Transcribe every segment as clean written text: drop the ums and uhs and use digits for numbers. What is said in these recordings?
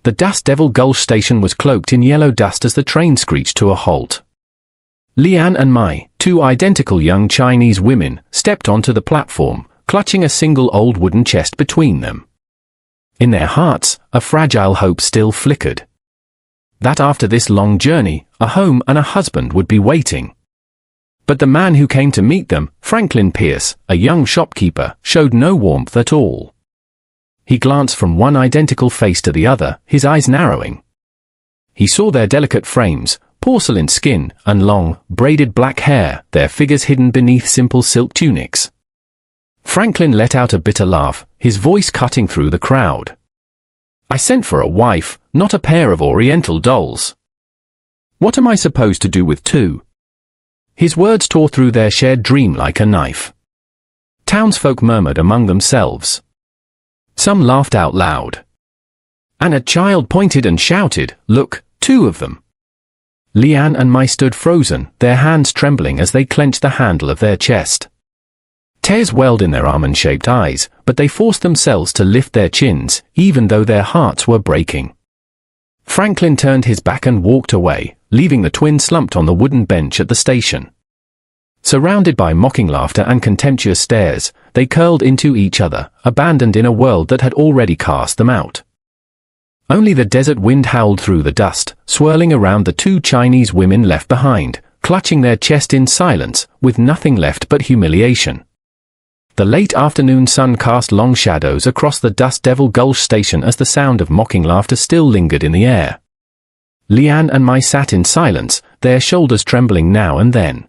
The Dust Devil Gulch station was cloaked in yellow dust as the train screeched to a halt. Lian and Mai, two identical young Chinese women, stepped onto the platform, clutching a single old wooden chest between them. In their hearts, a fragile hope still flickered. That after this long journey, a home and a husband would be waiting. But the man who came to meet them, Franklin Pierce, a young shopkeeper, showed no warmth at all. He glanced from one identical face to the other, his eyes narrowing. He saw their delicate frames, porcelain skin, and long, braided black hair, their figures hidden beneath simple silk tunics. Franklin let out a bitter laugh, his voice cutting through the crowd. "I sent for a wife, not a pair of oriental dolls. What am I supposed to do with two?" His words tore through their shared dream like a knife. Townsfolk murmured among themselves. Some laughed out loud. And a child pointed and shouted, "Look, two of them." Lian and Mai stood frozen, their hands trembling as they clenched the handle of their chest. Tears welled in their almond-shaped eyes, but they forced themselves to lift their chins, even though their hearts were breaking. Franklin turned his back and walked away, leaving the twins slumped on the wooden bench at the station. Surrounded by mocking laughter and contemptuous stares, they curled into each other, abandoned in a world that had already cast them out. Only the desert wind howled through the dust, swirling around the two Chinese women left behind, clutching their chest in silence, with nothing left but humiliation. The late afternoon sun cast long shadows across the Dust Devil Gulch station as the sound of mocking laughter still lingered in the air. Lian and Mai sat in silence, their shoulders trembling now and then.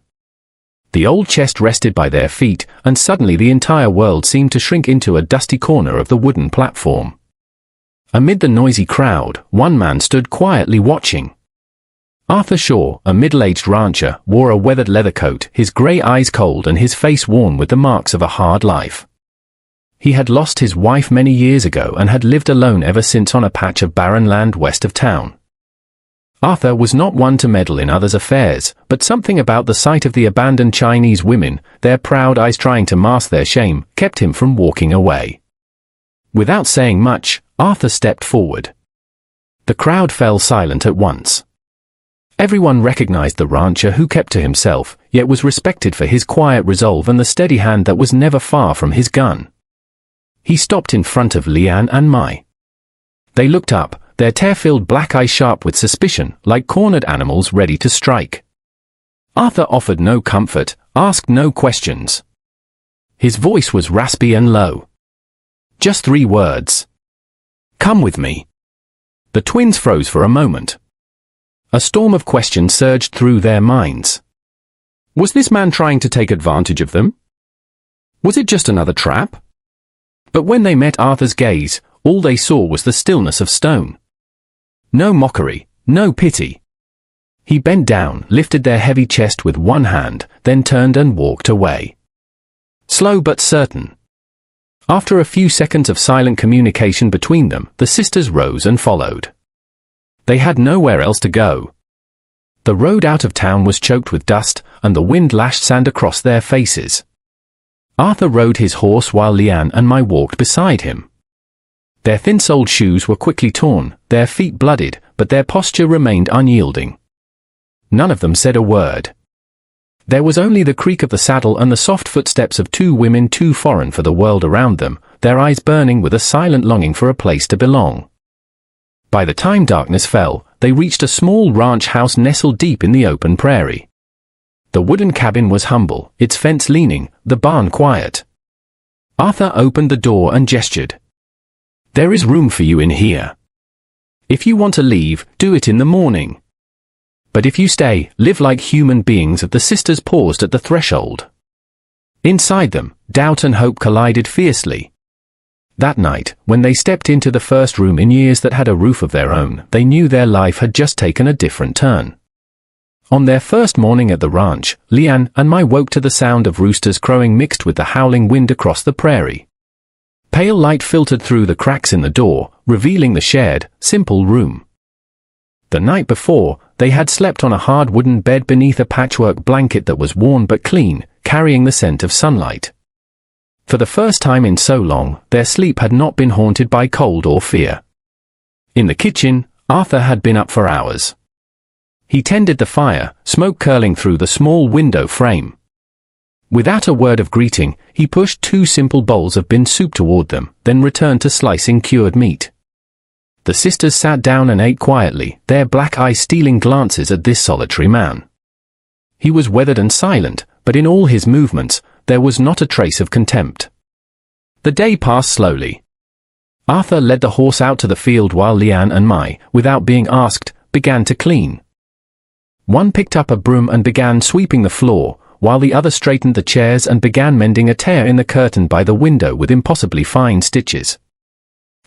The old chest rested by their feet, and suddenly the entire world seemed to shrink into a dusty corner of the wooden platform. Amid the noisy crowd, one man stood quietly watching. Arthur Shaw, a middle-aged rancher, wore a weathered leather coat, his grey eyes cold and his face worn with the marks of a hard life. He had lost his wife many years ago and had lived alone ever since on a patch of barren land west of town. Arthur was not one to meddle in others' affairs, but something about the sight of the abandoned Chinese women, their proud eyes trying to mask their shame, kept him from walking away. Without saying much, Arthur stepped forward. The crowd fell silent at once. Everyone recognized the rancher who kept to himself, yet was respected for his quiet resolve and the steady hand that was never far from his gun. He stopped in front of Lian and Mai. They looked up, their tear-filled black eyes sharp with suspicion, like cornered animals ready to strike. Arthur offered no comfort, asked no questions. His voice was raspy and low. Just 3 words. "Come with me." The twins froze for a moment. A storm of questions surged through their minds. Was this man trying to take advantage of them? Was it just another trap? But when they met Arthur's gaze, all they saw was the stillness of stone. No mockery, no pity. He bent down, lifted their heavy chest with one hand, then turned and walked away. Slow but certain. After a few seconds of silent communication between them, the sisters rose and followed. They had nowhere else to go. The road out of town was choked with dust, and the wind lashed sand across their faces. Arthur rode his horse while Lian and Mai walked beside him. Their thin-soled shoes were quickly torn, their feet bloodied, but their posture remained unyielding. None of them said a word. There was only the creak of the saddle and the soft footsteps of 2 women too foreign for the world around them, their eyes burning with a silent longing for a place to belong. By the time darkness fell, they reached a small ranch house nestled deep in the open prairie. The wooden cabin was humble, its fence leaning, the barn quiet. Arthur opened the door and gestured. "There is room for you in here. If you want to leave, do it in the morning. But if you stay, live like human beings." The sisters paused at the threshold. Inside them, doubt and hope collided fiercely. That night, when they stepped into the first room in years that had a roof of their own, they knew their life had just taken a different turn. On their first morning at the ranch, Lian and Mai woke to the sound of roosters crowing mixed with the howling wind across the prairie. Pale light filtered through the cracks in the door, revealing the shared, simple room. The night before, they had slept on a hard wooden bed beneath a patchwork blanket that was worn but clean, carrying the scent of sunlight. For the first time in so long, their sleep had not been haunted by cold or fear. In the kitchen, Arthur had been up for hours. He tended the fire, smoke curling through the small window frame. Without a word of greeting, he pushed 2 simple bowls of bean soup toward them, then returned to slicing cured meat. The sisters sat down and ate quietly, their black eyes stealing glances at this solitary man. He was weathered and silent, but in all his movements, there was not a trace of contempt. The day passed slowly. Arthur led the horse out to the field while Leanne and Mai, without being asked, began to clean. One picked up a broom and began sweeping the floor, while the other straightened the chairs and began mending a tear in the curtain by the window with impossibly fine stitches.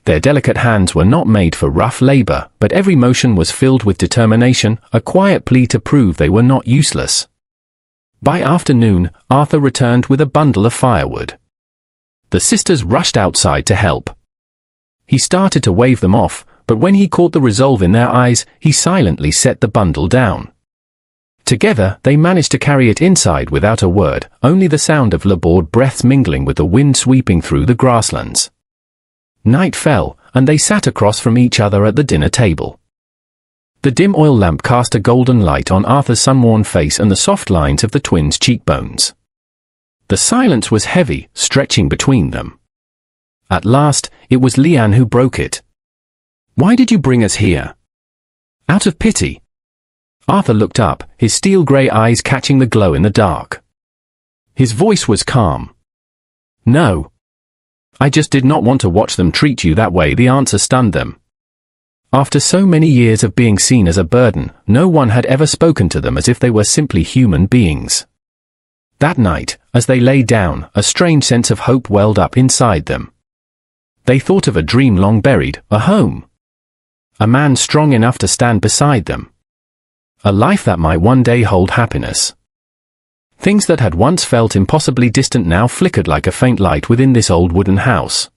Their delicate hands were not made for rough labor, but every motion was filled with determination, a quiet plea to prove they were not useless. By afternoon, Arthur returned with a bundle of firewood. The sisters rushed outside to help. He started to wave them off, but when he caught the resolve in their eyes, he silently set the bundle down. Together, they managed to carry it inside without a word, only the sound of labored breaths mingling with the wind sweeping through the grasslands. Night fell, and they sat across from each other at the dinner table. The dim oil lamp cast a golden light on Arthur's sun-worn face and the soft lines of the twins' cheekbones. The silence was heavy, stretching between them. At last, it was Leanne who broke it. "Why did you bring us here?" "Out of pity." Arthur looked up, his steel-grey eyes catching the glow in the dark. His voice was calm. "No. I just did not want to watch them treat you that way." The answer stunned them. After so many years of being seen as a burden, no one had ever spoken to them as if they were simply human beings. That night, as they lay down, a strange sense of hope welled up inside them. They thought of a dream long buried, a home. A man strong enough to stand beside them. A life that might one day hold happiness. Things that had once felt impossibly distant now flickered like a faint light within this old wooden house.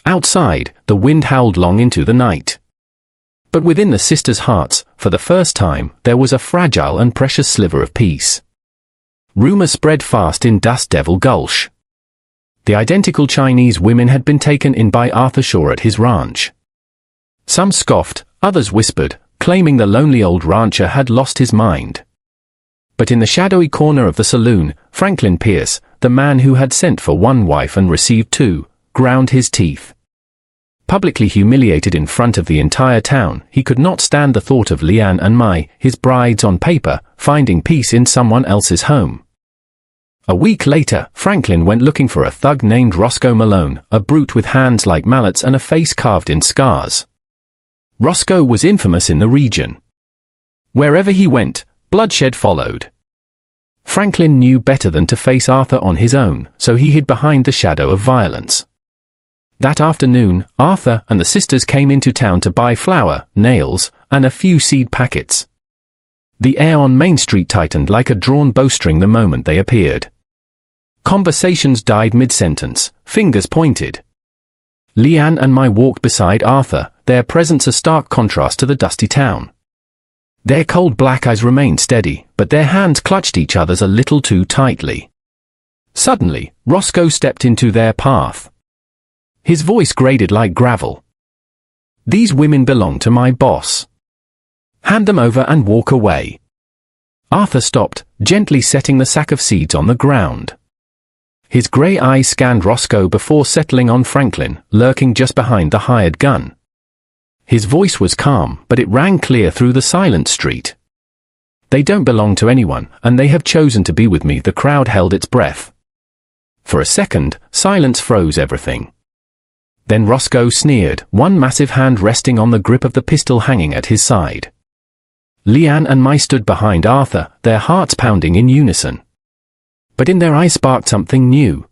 Outside, the wind howled long into the night. But within the sisters' hearts, for the first time, there was a fragile and precious sliver of peace. Rumor spread fast in Dust Devil Gulch. The identical Chinese women had been taken in by Arthur Shaw at his ranch. Some scoffed, others whispered, claiming the lonely old rancher had lost his mind. But in the shadowy corner of the saloon, Franklin Pierce, the man who had sent for one wife and received 2, ground his teeth. Publicly humiliated in front of the entire town, he could not stand the thought of Leanne and Mai, his brides on paper, finding peace in someone else's home. A week later, Franklin went looking for a thug named Roscoe Malone, a brute with hands like mallets and a face carved in scars. Roscoe was infamous in the region. Wherever he went, bloodshed followed. Franklin knew better than to face Arthur on his own, so he hid behind the shadow of violence. That afternoon, Arthur and the sisters came into town to buy flour, nails, and a few seed packets. The air on Main Street tightened like a drawn bowstring the moment they appeared. Conversations died mid-sentence, fingers pointed. Leanne and Mai walked beside Arthur, their presence a stark contrast to the dusty town. Their cold black eyes remained steady, but their hands clutched each other's a little too tightly. Suddenly, Roscoe stepped into their path. His voice grated like gravel. "These women belong to my boss. Hand them over and walk away." Arthur stopped, gently setting the sack of seeds on the ground. His grey eyes scanned Roscoe before settling on Franklin, lurking just behind the hired gun. His voice was calm, but it rang clear through the silent street. "They don't belong to anyone, and they have chosen to be with me." The crowd held its breath. For a second, silence froze everything. Then Roscoe sneered, one massive hand resting on the grip of the pistol hanging at his side. Leanne and Mai stood behind Arthur, their hearts pounding in unison. But in their eyes sparked something new.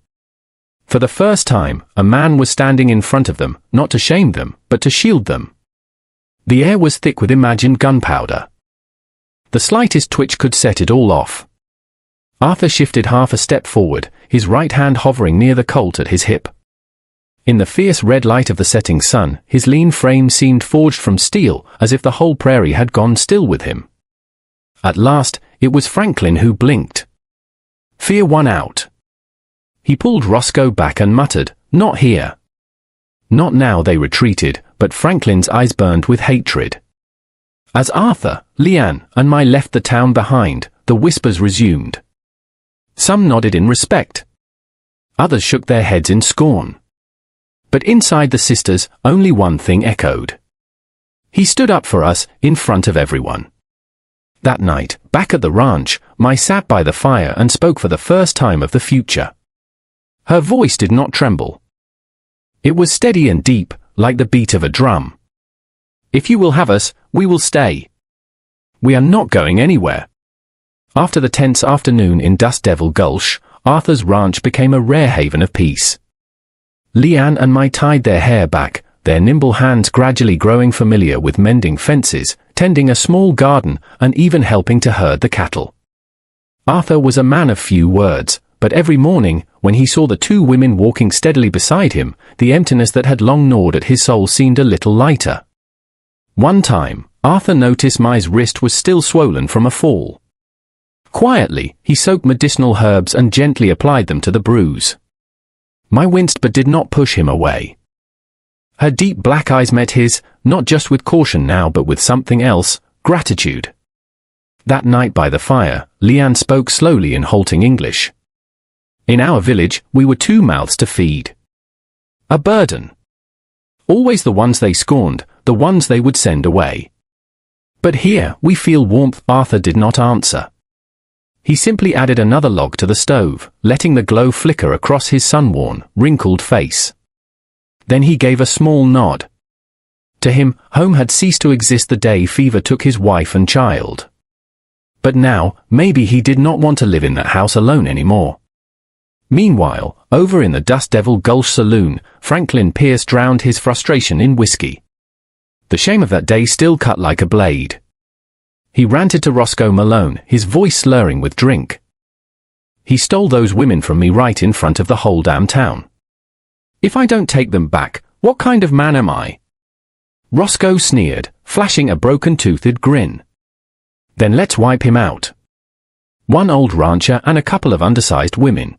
For the first time, a man was standing in front of them, not to shame them, but to shield them. The air was thick with imagined gunpowder. The slightest twitch could set it all off. Arthur shifted half a step forward, his right hand hovering near the Colt at his hip. In the fierce red light of the setting sun, his lean frame seemed forged from steel, as if the whole prairie had gone still with him. At last, it was Franklin who blinked. Fear won out. He pulled Roscoe back and muttered, "Not here." Not now, they retreated, but Franklin's eyes burned with hatred. As Arthur, Leanne, and Mai left the town behind, the whispers resumed. Some nodded in respect. Others shook their heads in scorn. But inside the sisters, only one thing echoed. He stood up for us, in front of everyone. That night, back at the ranch, Mai sat by the fire and spoke for the first time of the future. Her voice did not tremble. It was steady and deep, like the beat of a drum. If you will have us, we will stay. We are not going anywhere. After the tense afternoon in Dust Devil Gulch, Arthur's ranch became a rare haven of peace. Leanne and Mai tied their hair back, their nimble hands gradually growing familiar with mending fences, tending a small garden, and even helping to herd the cattle. Arthur was a man of few words, but every morning, when he saw the two women walking steadily beside him, the emptiness that had long gnawed at his soul seemed a little lighter. One time, Arthur noticed Mai's wrist was still swollen from a fall. Quietly, he soaked medicinal herbs and gently applied them to the bruise. Mai winced but did not push him away. Her deep black eyes met his, not just with caution now but with something else, gratitude. That night by the fire, Leanne spoke slowly in halting English. In our village, we were two mouths to feed. A burden. Always the ones they scorned, the ones they would send away. But here, we feel warmth. Arthur did not answer. He simply added another log to the stove, letting the glow flicker across his sun-worn, wrinkled face. Then he gave a small nod. To him, home had ceased to exist the day fever took his wife and child. But now, maybe he did not want to live in that house alone anymore. Meanwhile, over in the Dust Devil Gulch saloon, Franklin Pierce drowned his frustration in whiskey. The shame of that day still cut like a blade. He ranted to Roscoe Malone, his voice slurring with drink. He stole those women from me right in front of the whole damn town. If I don't take them back, what kind of man am I? Roscoe sneered, flashing a broken-toothed grin. Then let's wipe him out. One old rancher and a couple of undersized women.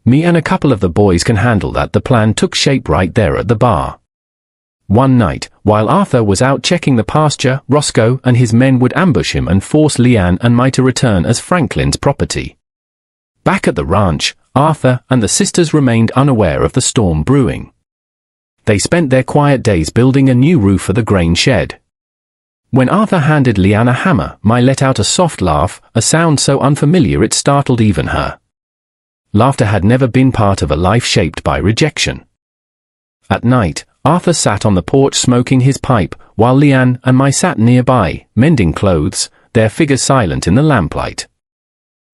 Me and a couple of the boys can handle that. The plan took shape right there at the bar. One night, while Arthur was out checking the pasture, Roscoe and his men would ambush him and force Leanne and Mai to return as Franklin's property. Back at the ranch, Arthur and the sisters remained unaware of the storm brewing. They spent their quiet days building a new roof for the grain shed. When Arthur handed Leanne a hammer, Mai let out a soft laugh, a sound so unfamiliar it startled even her. Laughter had never been part of a life shaped by rejection. At night, Arthur sat on the porch smoking his pipe, while Leanne and Mai sat nearby, mending clothes, their figures silent in the lamplight.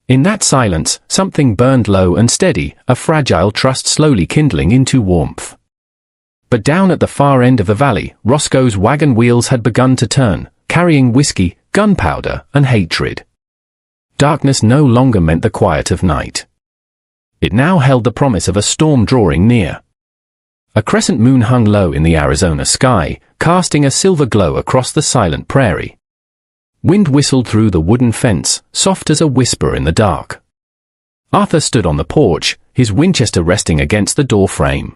In that silence, something burned low and steady, a fragile trust slowly kindling into warmth. But down at the far end of the valley, Roscoe's wagon wheels had begun to turn, carrying whiskey, gunpowder, and hatred. Darkness no longer meant the quiet of night. It now held the promise of a storm drawing near. A crescent moon hung low in the Arizona sky, casting a silver glow across the silent prairie. Wind whistled through the wooden fence, soft as a whisper in the dark. Arthur stood on the porch, his Winchester resting against the door frame.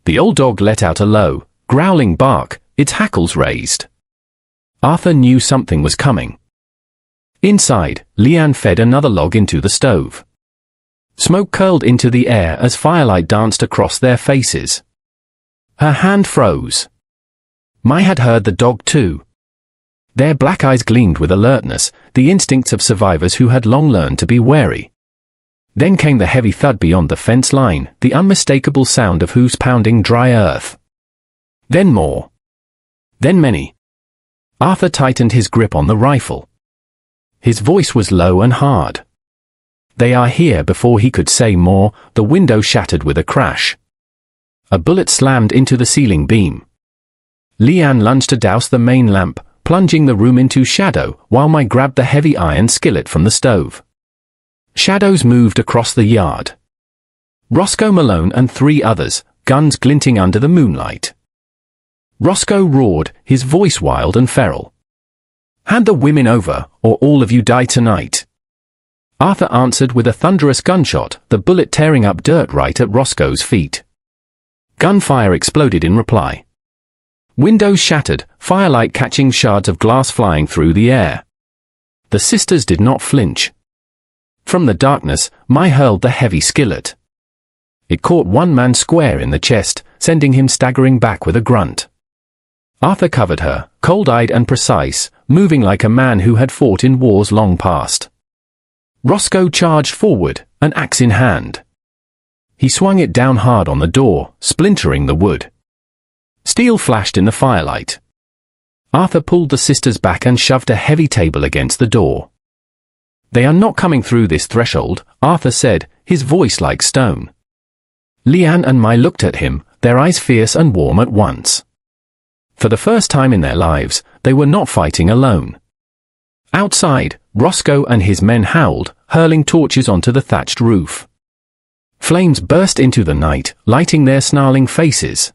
The old dog let out a low, growling bark, its hackles raised. Arthur knew something was coming. Inside, Leanne fed another log into the stove. Smoke curled into the air as firelight danced across their faces. Her hand froze. Mai had heard the dog too. Their black eyes gleamed with alertness, the instincts of survivors who had long learned to be wary. Then came the heavy thud beyond the fence line, the unmistakable sound of hooves pounding dry earth. Then more. Then many. Arthur tightened his grip on the rifle. His voice was low and hard. They are here. Before he could say more, the window shattered with a crash. A bullet slammed into the ceiling beam. Leanne lunged to douse the main lamp, plunging the room into shadow, while Mai grabbed the heavy iron skillet from the stove. Shadows moved across the yard. Roscoe Malone and 3 others, guns glinting under the moonlight. Roscoe roared, his voice wild and feral. "Hand the women over, or all of you die tonight." Arthur answered with a thunderous gunshot, the bullet tearing up dirt right at Roscoe's feet. Gunfire exploded in reply. Windows shattered, firelight catching shards of glass flying through the air. The sisters did not flinch. From the darkness, Mai hurled the heavy skillet. It caught one man square in the chest, sending him staggering back with a grunt. Arthur covered her, cold-eyed and precise, moving like a man who had fought in wars long past. Roscoe charged forward, an axe in hand. He swung it down hard on the door, splintering the wood. Steel flashed in the firelight. Arthur pulled the sisters back and shoved a heavy table against the door. "They are not coming through this threshold," Arthur said, his voice like stone. Leanne and Mai looked at him, their eyes fierce and warm at once. For the first time in their lives, they were not fighting alone. Outside, Roscoe and his men howled, hurling torches onto the thatched roof. Flames burst into the night, lighting their snarling faces.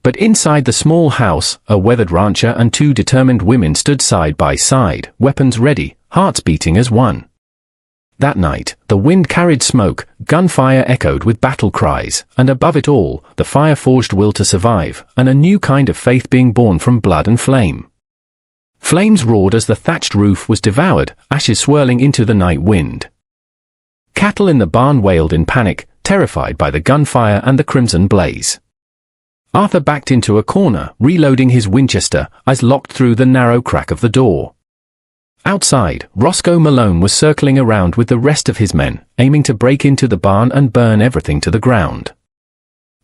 But inside the small house, a weathered rancher and two determined women stood side by side, weapons ready, hearts beating as one. That night, the wind carried smoke, gunfire echoed with battle cries, and above it all, the fire-forged will to survive, and a new kind of faith being born from blood and flame. Flames roared as the thatched roof was devoured, ashes swirling into the night wind. Cattle in the barn wailed in panic, terrified by the gunfire and the crimson blaze. Arthur backed into a corner, reloading his Winchester, eyes locked through the narrow crack of the door. Outside, Roscoe Malone was circling around with the rest of his men, aiming to break into the barn and burn everything to the ground.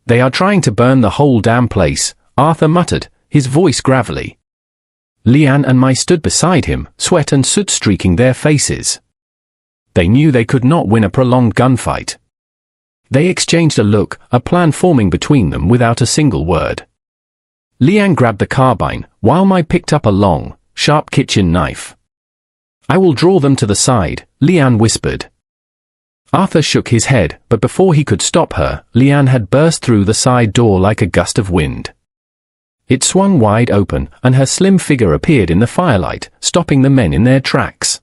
"They are trying to burn the whole damn place," Arthur muttered, his voice gravelly. Leanne and Mai stood beside him, sweat and soot streaking their faces. They knew they could not win a prolonged gunfight. They exchanged a look, a plan forming between them without a single word. Leanne grabbed the carbine, while Mai picked up a long, sharp kitchen knife. "I will draw them to the side," Leanne whispered. Arthur shook his head, but before he could stop her, Leanne had burst through the side door like a gust of wind. It swung wide open, and her slim figure appeared in the firelight, stopping the men in their tracks.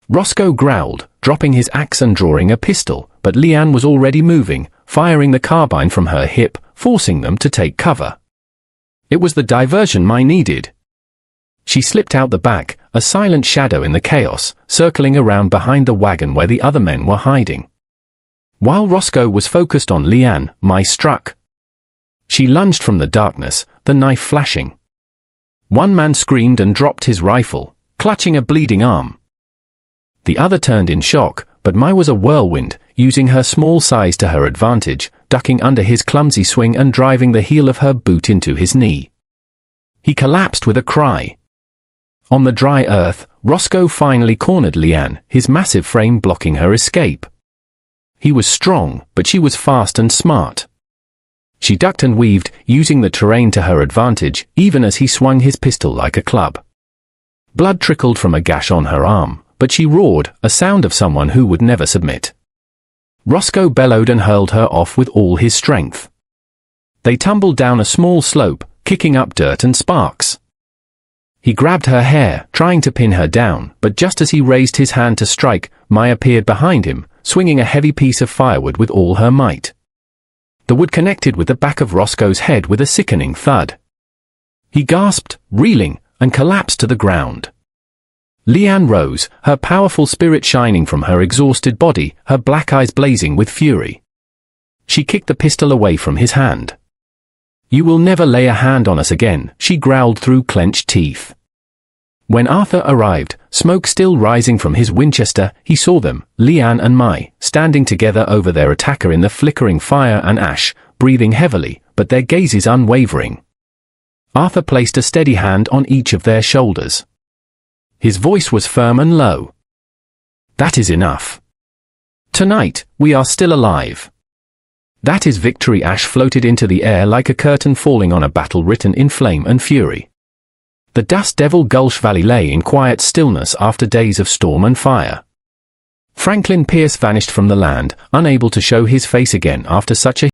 Roscoe growled, dropping his axe and drawing a pistol, but Leanne was already moving, firing the carbine from her hip, forcing them to take cover. It was the diversion Mai needed. She slipped out the back, a silent shadow in the chaos, circling around behind the wagon where the other men were hiding. While Roscoe was focused on Leanne, Mai struck. She lunged from the darkness, the knife flashing. One man screamed and dropped his rifle, clutching a bleeding arm. The other turned in shock, but Mai was a whirlwind, using her small size to her advantage, ducking under his clumsy swing and driving the heel of her boot into his knee. He collapsed with a cry. On the dry earth, Roscoe finally cornered Leanne, his massive frame blocking her escape. He was strong, but she was fast and smart. She ducked and weaved, using the terrain to her advantage, even as he swung his pistol like a club. Blood trickled from a gash on her arm, but she roared, a sound of someone who would never submit. Roscoe bellowed and hurled her off with all his strength. They tumbled down a small slope, kicking up dirt and sparks. He grabbed her hair, trying to pin her down, but just as he raised his hand to strike, Mai appeared behind him, swinging a heavy piece of firewood with all her might. The wood connected with the back of Roscoe's head with a sickening thud. He gasped, reeling, and collapsed to the ground. Leanne rose, her powerful spirit shining from her exhausted body, her black eyes blazing with fury. She kicked the pistol away from his hand. "You will never lay a hand on us again," she growled through clenched teeth. When Arthur arrived, smoke still rising from his Winchester, he saw them, Leanne and Mai, standing together over their attacker in the flickering fire and ash, breathing heavily, but their gazes unwavering. Arthur placed a steady hand on each of their shoulders. His voice was firm and low. "That is enough. Tonight, we are still alive." That is victory. Ash floated into the air like a curtain falling on a battle written in flame and fury. The Dust Devil Gulch Valley lay in quiet stillness after days of storm and fire. Franklin Pierce vanished from the land, unable to show his face again after such a